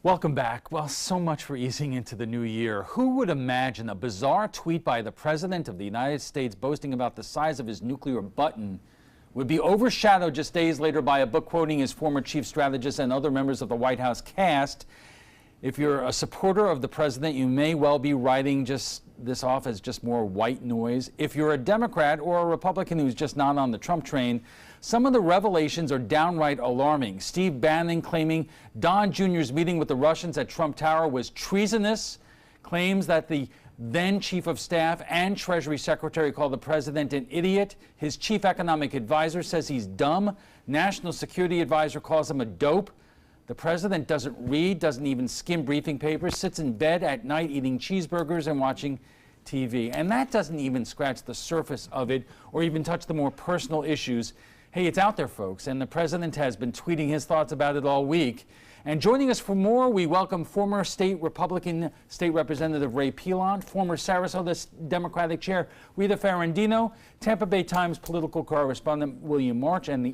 Welcome back. Well, so much for easing into the new year. Who would imagine a bizarre tweet by the President of the United States boasting about the size of his nuclear button would be overshadowed just days later by a book quoting his former chief strategist and other members of the White House cast? If you're a supporter of the president, you may well be writing this off as just more white noise. If you're a Democrat or a Republican who's just not on the Trump train, some of the revelations are downright alarming. Steve Bannon claiming Don Jr.'s meeting with the Russians at Trump Tower was treasonous, claims that the then Chief of Staff and Treasury Secretary called the president an idiot. His chief economic advisor says he's dumb. National Security Advisor calls him a dope. The president doesn't read, doesn't even skim briefing papers, sits in bed at night eating cheeseburgers and watching TV. And that doesn't even scratch the surface of it or even touch the more personal issues. Hey, it's out there, folks, and the president has been tweeting his thoughts about it all week. And joining us for more, we welcome former Republican State Representative Ray Pilon, former Sarasota Democratic Chair Rita Ferrandino, Tampa Bay Times political correspondent William March, and the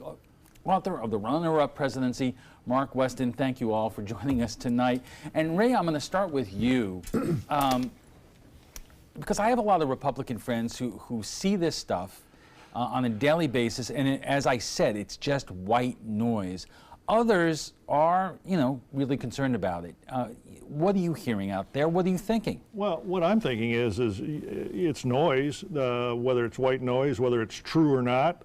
author of the runner-up presidency, Mark Weston. Thank you all for joining us tonight. And Ray, I'm going to start with you, because I have a lot of Republican friends who see this stuff on a daily basis, and as I said, it's just white noise. Others are, really concerned about it. What are you hearing out there? What are you thinking? Well, what I'm thinking is it's noise, whether it's white noise, whether it's true or not.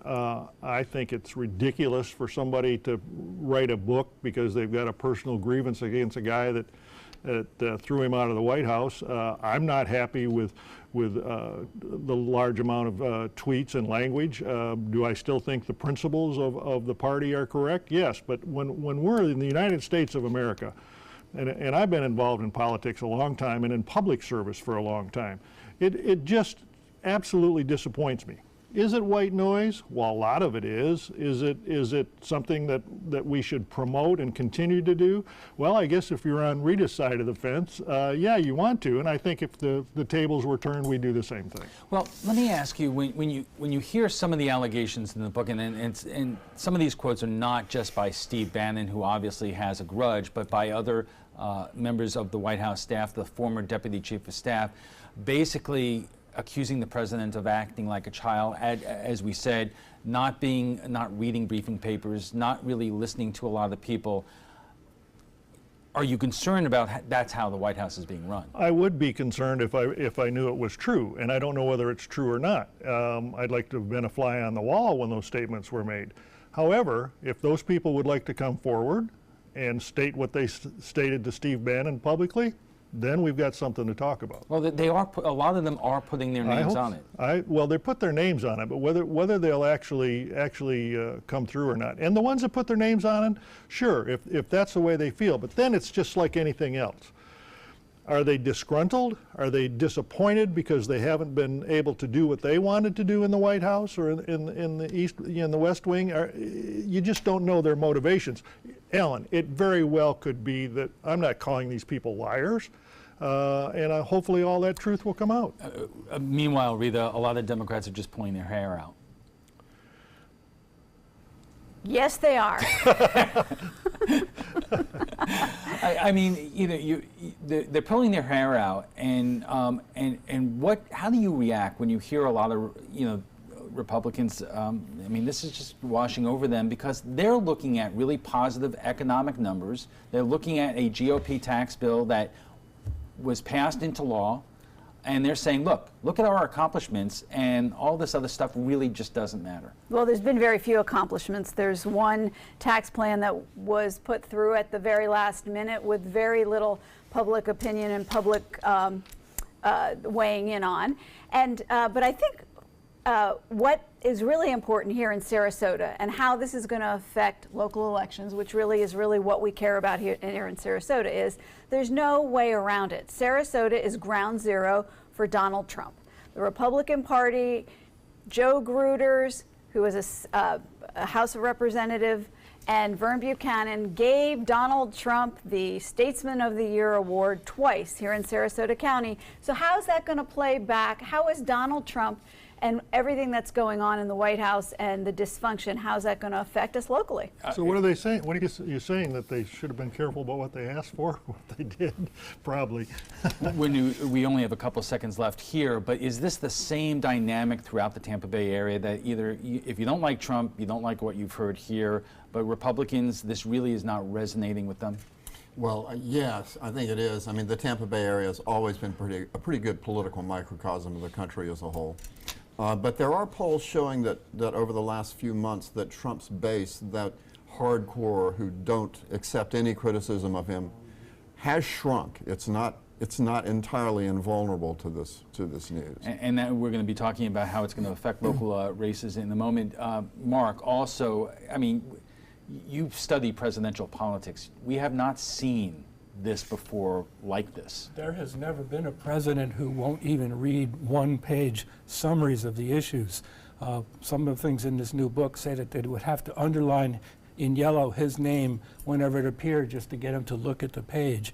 I think it's ridiculous for somebody to write a book because they've got a personal grievance against a guy that threw him out of the White House. I'm not happy with the large amount of tweets and language. Do I still think the principles of the party are correct? Yes, but when we're in the United States of America, and I've been involved in politics a long time and in public service for a long time, it just absolutely disappoints me. Is it white noise? Well, a lot of it is. Is it something that we should promote and continue to do? Well, I guess if you're on Rita's side of the fence, yeah, you want to. And I think if the tables were turned, we'd do the same thing. Well, let me ask you, when you hear some of the allegations in the book, and some of these quotes are not just by Steve Bannon, who obviously has a grudge, but by other members of the White House staff, the former Deputy Chief of Staff, basically accusing the president of acting like a child, as we said, not reading briefing papers, not really listening to a lot of people. Are you concerned about that's how the White House is being run? I would be concerned if I knew it was true, and I don't know whether it's true or not. I'd like to have been a fly on the wall when those statements were made. However, if those people would like to come forward and state what they stated to Steve Bannon publicly, then we've got something to talk about. Well, a lot of them are putting their names on it. Well, they put their names on it, but whether they'll actually come through or not. And the ones that put their names on it, sure, if that's the way they feel. But then it's just like anything else. Are they disgruntled? Are they disappointed because they haven't been able to do what they wanted to do in the White House or in the West Wing? You just don't know their motivations. Ellen, it very well could be that I'm not calling these people liars, and hopefully all that truth will come out. Meanwhile, Rita, a lot of Democrats are just pulling their hair out. Yes, they are. I mean, they're pulling their hair out, and how do you react when you hear a lot of Republicans? I mean, this is just washing over them because they're looking at really positive economic numbers. They're looking at a GOP tax bill that was passed into law. And they're saying, look at our accomplishments, and all this other stuff really just doesn't matter. Well, there's been very few accomplishments. There's one tax plan that was put through at the very last minute with very little public opinion and public weighing in on. And but I think what is really important here in Sarasota and how this is going to affect local elections, which really is what we care about here in Sarasota, is there's no way around it. Sarasota is ground zero for Donald Trump. The Republican Party, Joe Gruters, who is a House of Representative, and Vern Buchanan gave Donald Trump the Statesman of the Year award twice here in Sarasota County. So how is that going to play back? How is Donald Trump and everything that's going on in the White House and the dysfunction, how's that going to affect us locally? So what are they saying? What are you saying, that they should have been careful about what they asked for? What they did, probably. We only have a couple seconds left here, but is this the same dynamic throughout the Tampa Bay area, that either if you don't like Trump, you don't like what you've heard here, but Republicans, this really is not resonating with them? Well, yes, I think it is. I mean, the Tampa Bay area has always been a pretty good political microcosm of the country as a whole. But there are polls showing that over the last few months that Trump's base, that hardcore who don't accept any criticism of him, has shrunk. It's not entirely invulnerable to this news. And that we're going to be talking about how it's going to affect local races in a moment. Mark, also, I mean, you've studied presidential politics. We have not seen this before like this. There has never been a president who won't even read one-page summaries of the issues. Some of the things in this new book say that they would have to underline in yellow his name whenever it appeared just to get him to look at the page.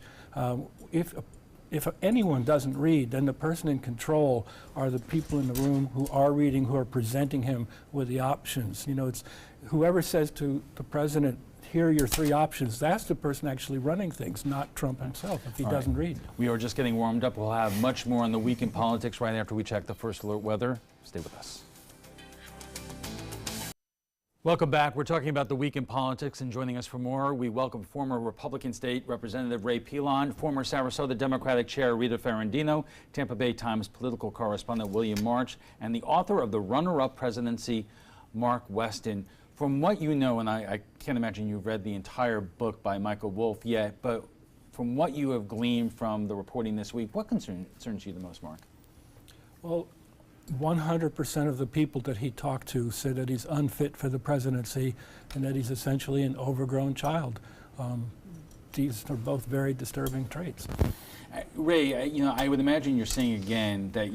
If anyone doesn't read, then the person in control are the people in the room who are reading, who are presenting him with the options. You know, it's whoever says to the president, here are your three options, that's the person actually running things, not Trump himself, if he doesn't read. We are just getting warmed up. We'll have much more on the week in politics right after we check the first alert weather. Stay with us. Welcome back. We're talking about the week in politics, and joining us for more, we welcome former Republican State Representative Ray Pilon, former Sarasota Democratic Chair Rita Ferrandino, Tampa Bay Times political correspondent William March, and the author of the runner-up presidency, Mark Weston. From what you know, and I can't imagine you've read the entire book by Michael Wolff yet, but from what you have gleaned from the reporting this week, what concerns you the most, Mark? Well, 100% of the people that he talked to said that he's unfit for the presidency and that he's essentially an overgrown child. These are both very disturbing traits. Ray, you know, I would imagine you're saying again that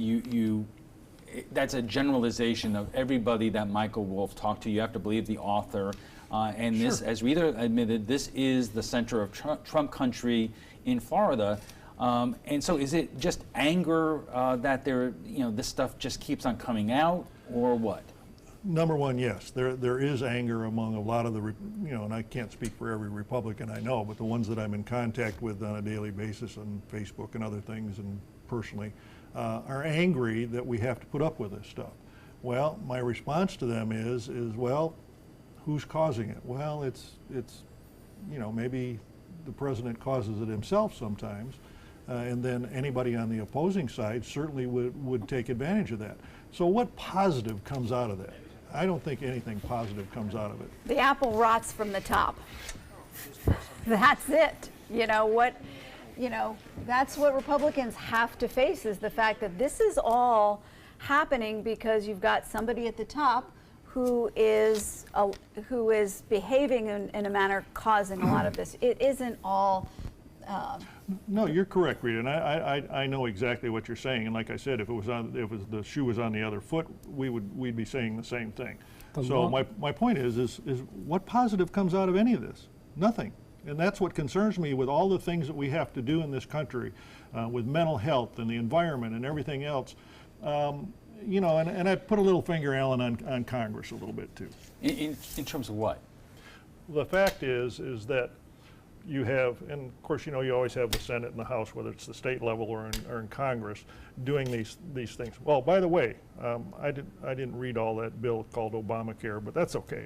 that's a generalization of everybody that Michael Wolff talked to. You have to believe the author. And Sure. this, as Rita admitted, this is the center of Trump country in Florida. And so is it just anger that this stuff just keeps on coming out, or what? Number one, yes, there is anger among a lot of the, and I can't speak for every Republican I know, but the ones that I'm in contact with on a daily basis on Facebook and other things and personally, are angry that we have to put up with this stuff. Well, my response to them is well, who's causing it? Well, it's maybe the president causes it himself sometimes, and then anybody on the opposing side certainly would take advantage of that. So what positive comes out of that? I don't think anything positive comes out of it. The apple rots from the top. That's it. That's what Republicans have to face, is the fact that this is all happening because you've got somebody at the top who is behaving in a manner causing a lot of this. It isn't all. No, you're correct, Rita, and I know exactly what you're saying. And like I said, if the shoe was on the other foot, we'd be saying the same thing. So my point is what positive comes out of any of this? Nothing. And that's what concerns me with all the things that we have to do in this country, with mental health and the environment and everything else. And I put a little finger, Alan, on Congress a little bit too. In terms of what? The fact is that you have, and of course, you always have the Senate and the House, whether it's the state level or in Congress, doing these things. Well, by the way, I didn't read all that bill called Obamacare, but that's okay.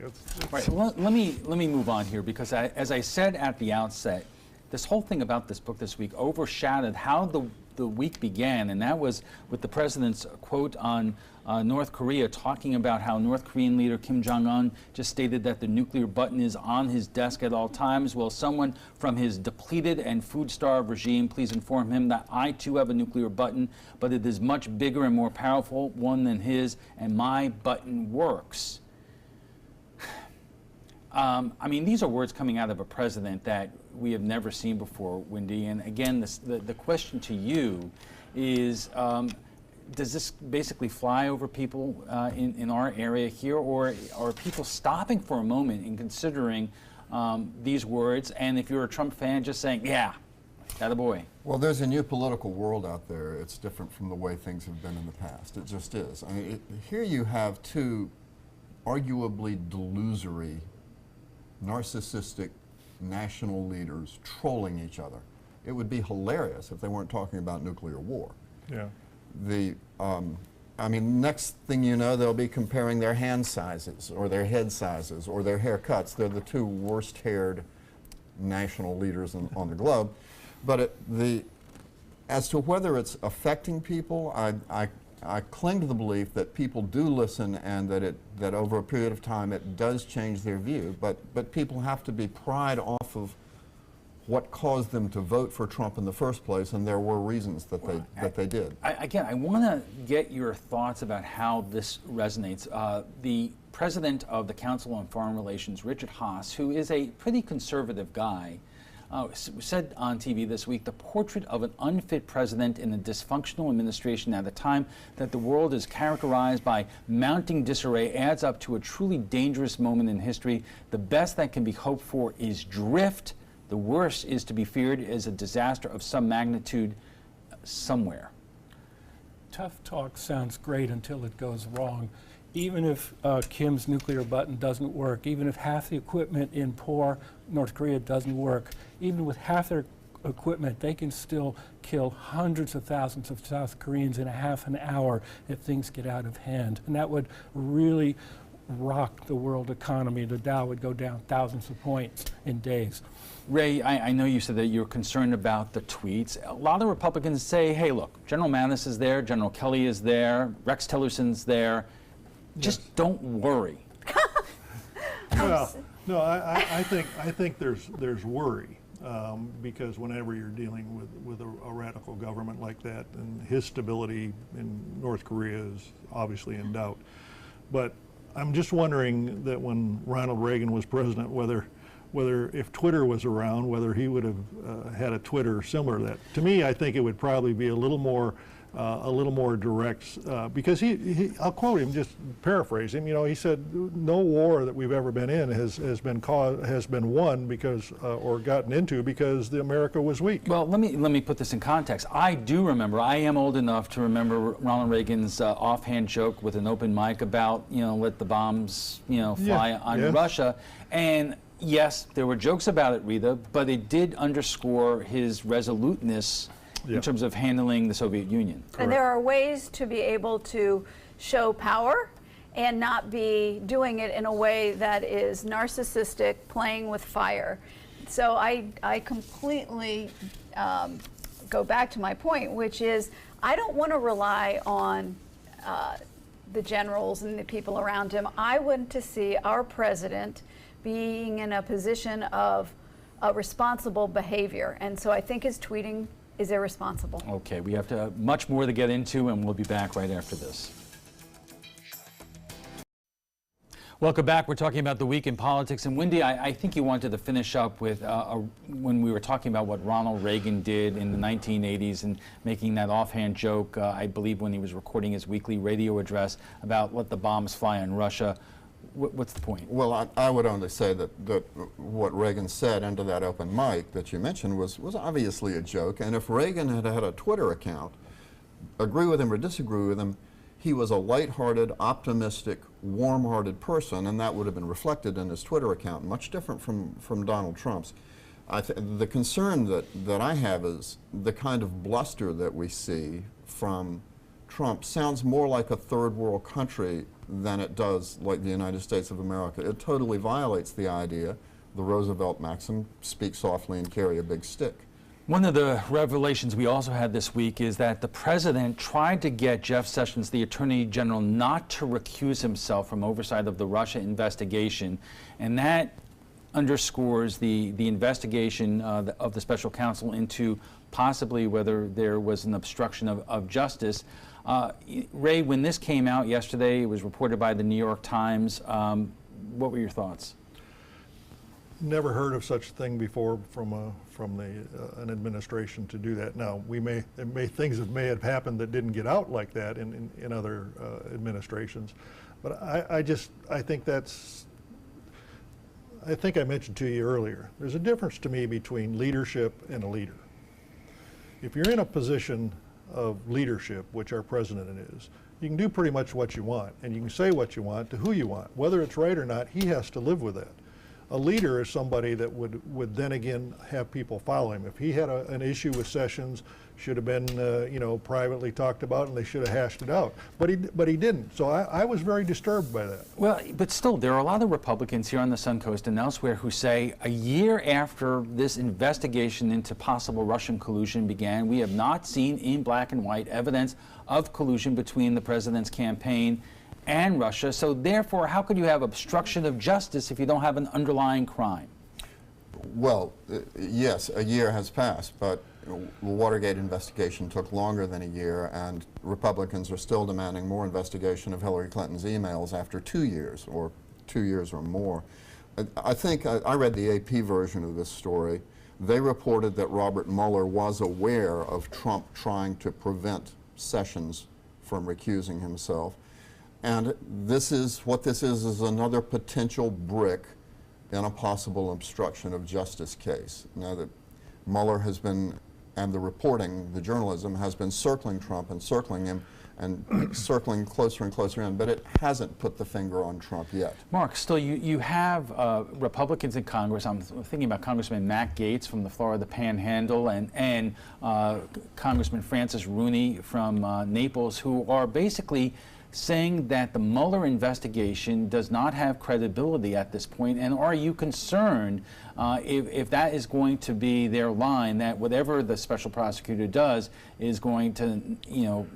Right. Well, let me move on here, because as I said at the outset, this whole thing about this book this week overshadowed how the week began, and that was with the president's quote on North Korea, talking about how North Korean leader Kim Jong-un just stated that the nuclear button is on his desk at all times. Will someone from his depleted and food-starved regime please inform him that I too have a nuclear button, but it is much bigger and more powerful one than his, and my button works. I mean, these are words coming out of a president that we have never seen before, Wendy. And again, the question to you is, does this basically fly over people in our area here, or are people stopping for a moment and considering these words? And if you're a Trump fan, just saying, yeah, Attaboy. Well, there's a new political world out there. It's different from the way things have been in the past. It just is. I mean, here you have two arguably delusory, narcissistic national leaders trolling each other. It would be hilarious if they weren't talking about nuclear war. Yeah. I mean, next thing you know, they'll be comparing their hand sizes or their head sizes or their haircuts. They're the two worst-haired national leaders on the globe. But as to whether it's affecting people, I cling to the belief that people do listen and that over a period of time it does change their view. But people have to be pried off of what caused them to vote for Trump in the first place, and there were reasons that they did. Again, I want to get your thoughts about how this resonates. The president of the Council on Foreign Relations, Richard Haass, who is a pretty conservative guy, said on TV this week, the portrait of an unfit president in a dysfunctional administration at a time that the world is characterized by mounting disarray adds up to a truly dangerous moment in history. The best that can be hoped for is drift. The worst is to be feared is a disaster of some magnitude somewhere. Tough talk sounds great until it goes wrong. Even if Kim's nuclear button doesn't work, even if half the equipment in poor North Korea doesn't work, even with half their equipment, they can still kill hundreds of thousands of South Koreans in a half an hour if things get out of hand. And that would really rock the world economy. The Dow would go down thousands of points in days. Ray, I know you said that you're concerned about the tweets. A lot of Republicans say, hey, look, General Mattis is there, General Kelly is there, Rex Tillerson's there. Just don't worry. Well, no, I think there's worry because whenever you're dealing with a radical government like that, and his stability in North Korea is obviously in doubt. But I'm just wondering that when Ronald Reagan was president, whether if Twitter was around, whether he would have had a Twitter similar to that. To me, I think it would probably be a little more direct, because I'll quote him, just paraphrase him. You know, he said, "No war that we've ever been in has been won because or gotten into because the America was weak." Well, let me put this in context. I do remember. I am old enough to remember Ronald Reagan's offhand joke with an open mic about let the bombs fly on Russia, and yes, there were jokes about it, Rita, but it did underscore his resoluteness in terms of handling the Soviet Union. Correct. And there are ways to be able to show power and not be doing it in a way that is narcissistic, playing with fire. So I completely go back to my point, which is I don't want to rely on the generals and the people around him. I want to see our president being in a position of responsible behavior. And so I think his tweeting is irresponsible. Okay, we have much more to get into, and we'll be back right after this. Welcome back. We're talking about the week in politics. And Wendy, I think you wanted to finish up with when we were talking about what Ronald Reagan did in the 1980s and making that offhand joke, I believe when he was recording his weekly radio address about let the bombs fly on Russia. What's the point? Well, I would only say that what Reagan said under that open mic that you mentioned was obviously a joke. And if Reagan had had a Twitter account, agree with him or disagree with him, he was a lighthearted, optimistic, warm-hearted person, and that would have been reflected in his Twitter account, much different from Donald Trump's. The concern that I have is the kind of bluster that we see from Trump sounds more like a third world country than it does like the United States of America. It totally violates the idea, the Roosevelt maxim, speak softly and carry a big stick. One of the revelations we also had this week is that the president tried to get Jeff Sessions, the Attorney General, not to recuse himself from oversight of the Russia investigation, and that underscores the investigation of the special counsel into possibly whether there was an obstruction of justice. Ray, when this came out yesterday, it was reported by the New York Times. What were your thoughts? Never heard of such a thing before from an administration to do that. Now, things may have happened that didn't get out like that in other administrations, but I think I mentioned to you earlier, there's a difference to me between leadership and a leader. if you're in a position of leadership, which our president is, you can do pretty much what you want, and you can say what you want to who you want. Whether it's right or not, he has to live with that. A leader is somebody that would then again have people follow him. If he had an issue with Sessions, should have been privately talked about, and they should have hashed it out. But he didn't. So I was very disturbed by that. Well, but still, there are a lot of Republicans here on the Suncoast and elsewhere who say a year after this investigation into possible Russian collusion began, we have not seen in black and white evidence of collusion between the president's campaign and Russia. So therefore, how could you have obstruction of justice if you don't have an underlying crime? Well, yes, a year has passed, but the Watergate investigation took longer than a year, and Republicans are still demanding more investigation of Hillary Clinton's emails after 2 years, or 2 years or more. I think I read the AP version of this story. They reported that Robert Mueller was aware of Trump trying to prevent Sessions from recusing himself. And this is another potential brick in a possible obstruction of justice case. Now that Mueller has been, and the reporting, the journalism has been circling Trump and circling him and circling closer and closer in, but it hasn't put the finger on Trump yet. Mark, still you have Republicans in Congress. I'm thinking about Congressman Matt Gaetz from the Florida Panhandle and Congressman Francis Rooney from Naples, who are basically saying that the Mueller investigation does not have credibility at this point. And are you concerned if that is going to be their line, that whatever the special prosecutor does is going to,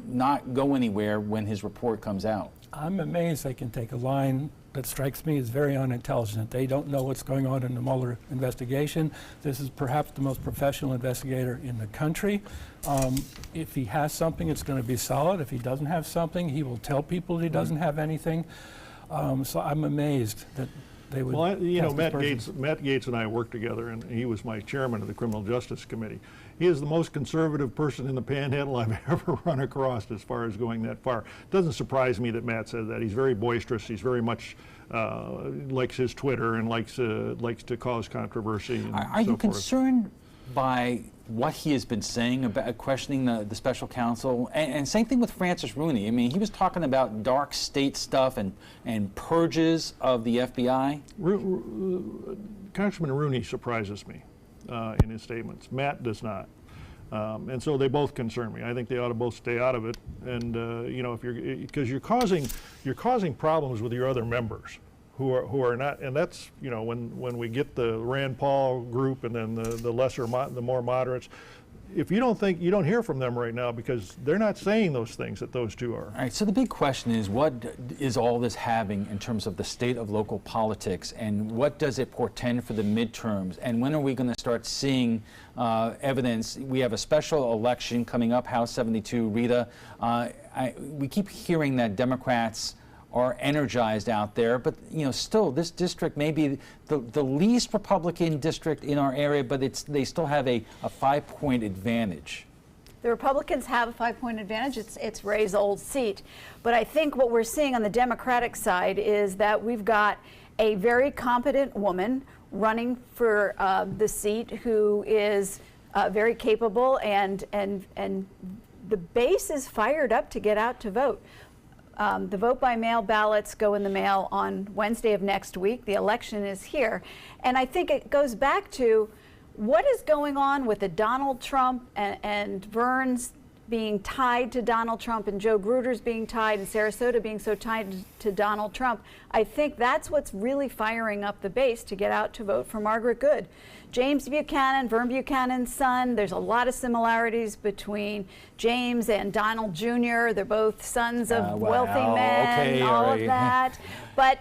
not go anywhere when his report comes out? I'm amazed they can take a line that strikes me as very unintelligent. They don't know what's going on in the Mueller investigation. This is perhaps the most professional investigator in the country. If he has something, it's going to be solid. If he doesn't have something, he will tell people he doesn't have anything. So I'm amazed that they would. Well, Matt Gaetz and I worked together, and he was my chairman of the Criminal Justice Committee. He is the most conservative person in the Panhandle I've ever run across as far as going that far. It doesn't surprise me that Matt says that. He's very boisterous. He's very much likes his Twitter and likes to cause controversy. And are you concerned by what he has been saying about questioning the special counsel? And same thing with Francis Rooney. I mean, he was talking about dark state stuff and purges of the FBI. Congressman Rooney surprises me in his statements. Matt does not. And so they both concern me. I think they ought to both stay out of it. And because you're causing problems with your other members who are not. And that's when we get the Rand Paul group and then the more moderates. If you don't hear from them right now because they're not saying those things that those two are. All right, so the big question is, what is all this having in terms of the state of local politics, and what does it portend for the midterms, and when are we going to start seeing evidence? We have a special election coming up, House 72. Rita, we keep hearing that Democrats are energized out there, but still this district may be the least Republican district in our area, but they still have a 5-point advantage. The Republicans have a 5-point advantage. It's Ray's old seat. But I think what we're seeing on the Democratic side is that we've got a very competent woman running for the seat who is very capable, and the base is fired up to get out to vote. The vote-by-mail ballots go in the mail on Wednesday of next week. The election is here. And I think it goes back to what is going on with the Donald Trump and Vern's being tied to Donald Trump and Joe Gruder's being tied and Sarasota being so tied to Donald Trump. I think that's what's really firing up the base to get out to vote for Margaret Good. James Buchanan, Vern Buchanan's son, there's a lot of similarities between James and Donald Jr. They're both sons of wealthy men, all of that. But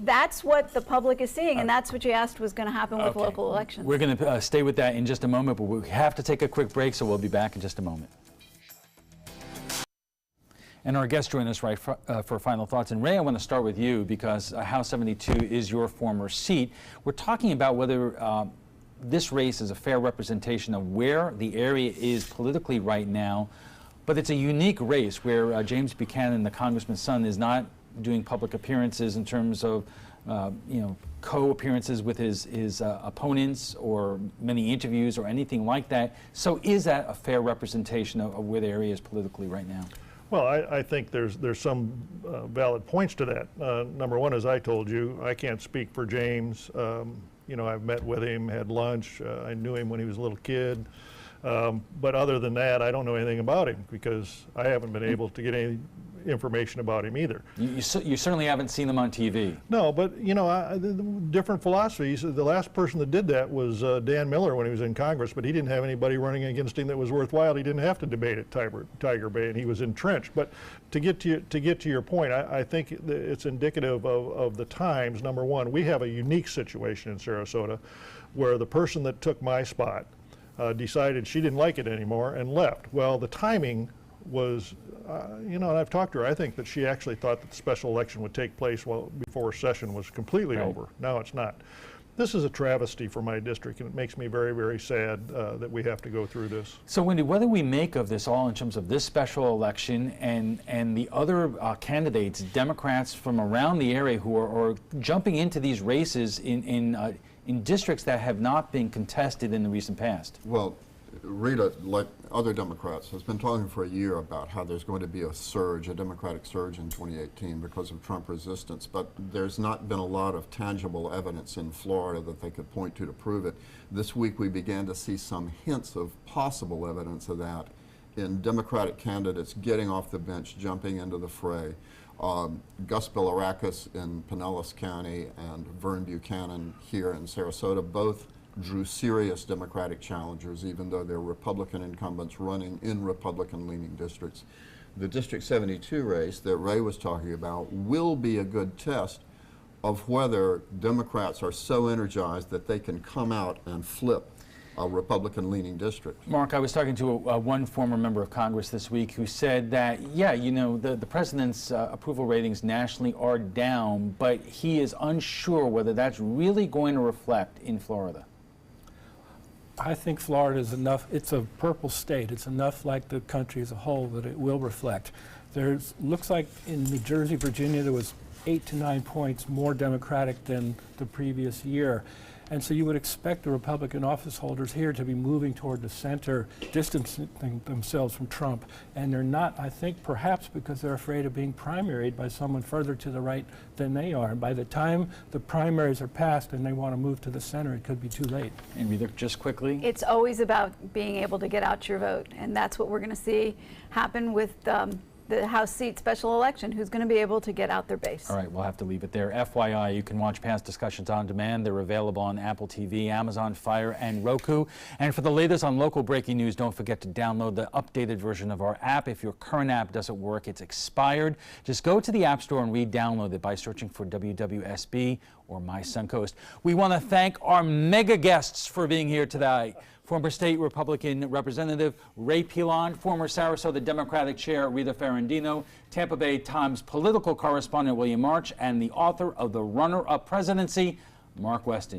that's what the public is seeing, and that's what you asked was going to happen with local elections. We're going to stay with that in just a moment, but we have to take a quick break, so we'll be back in just a moment. And our guests join us right for final thoughts. And Ray, I want to start with you because House 72 is your former seat. We're talking about whether this race is a fair representation of where the area is politically right now, but it's a unique race where James Buchanan, the congressman's son, is not doing public appearances in terms of co-appearances with his opponents or many interviews or anything like that. So is that a fair representation of where the area is politically right now? Well, I think there's some valid points to that. Number one, as I told you, I can't speak for James. I've met with him, had lunch. I knew him when he was a little kid. But other than that, I don't know anything about him because I haven't been able to get any information about him either. You certainly haven't seen them on TV. No, but different philosophies. The last person that did that was Dan Muller when he was in Congress, but he didn't have anybody running against him that was worthwhile. He didn't have to debate at Tiger Bay, and he was entrenched. But to get to your point, I think it's indicative of the times. Number one, we have a unique situation in Sarasota where the person that took my spot decided she didn't like it anymore and left. Well, the timing was, and I've talked to her, I think that she actually thought that the special election would take place before session was completely over. Now it's not. This is a travesty for my district, and it makes me very, very sad that we have to go through this. So, Wendy, what do we make of this all in terms of this special election and the other candidates, Democrats from around the area who are jumping into these races in districts that have not been contested in the recent past? Well, Rita, like other Democrats, has been talking for a year about how there's going to be a Democratic surge in 2018 because of Trump resistance, but there's not been a lot of tangible evidence in Florida that they could point to prove it. This week we began to see some hints of possible evidence of that in Democratic candidates getting off the bench, jumping into the fray. Gus Bilirakis in Pinellas County and Vern Buchanan here in Sarasota both drew serious Democratic challengers, even though they're Republican incumbents running in Republican-leaning districts. The District 72 race that Ray was talking about will be a good test of whether Democrats are so energized that they can come out and flip a Republican-leaning district. Mark, I was talking to one former member of Congress this week who said that, the president's approval ratings nationally are down, but he is unsure whether that's really going to reflect in Florida. I think Florida is enough, it's a purple state, it's enough like the country as a whole that it will reflect. Looks like in New Jersey, Virginia, there was 8 to 9 points more Democratic than the previous year. And so you would expect the Republican office holders here to be moving toward the center, distancing themselves from Trump. And they're not, I think, perhaps because they're afraid of being primaried by someone further to the right than they are. And by the time the primaries are passed and they want to move to the center, it could be too late. And we look just quickly. It's always about being able to get out your vote, and that's what we're going to see happen with the House seat special election. Who's going to be able to get out their base? All right, we'll have to leave it there. FYI, you can watch past discussions on demand. They're available on Apple TV, Amazon Fire, and Roku. And for the latest on local breaking news, don't forget to download the updated version of our app. If your current app doesn't work, it's expired. Just go to the App Store and re-download it by searching for WWSB or My Suncoast. We want to thank our mega guests for being here today. Former state Republican Representative Ray Pilon, former Sarasota Democratic Chair Rita Ferrandino, Tampa Bay Times political correspondent William March, and the author of The Runner-Up Presidency, Mark Weston.